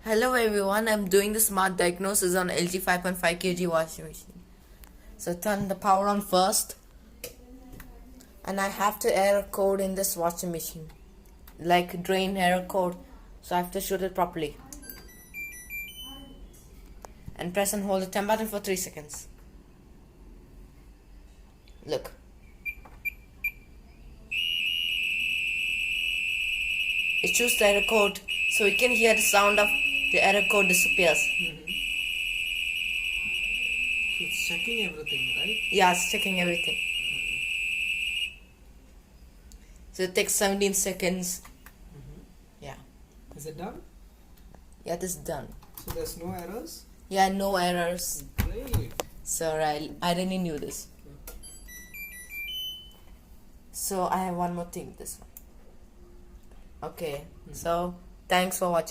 Hello everyone, I'm doing the smart diagnosis on LG 5.5 kg washing machine. So turn the power on first, and I have to error code in this washing machine, like drain error code, so I have to shoot it properly. And press and hold the 10 button for 3 seconds. Look. It shoots the error code, so you can hear the sound of the error code disappears. So it's checking everything, right? Yeah, it's checking everything. So it takes 17 seconds. Yeah. Is it done? Yeah, this is done. So there's no errors? Yeah, no errors. Great. So I really knew this. So I have one more thing, this one. Okay, so thanks for watching.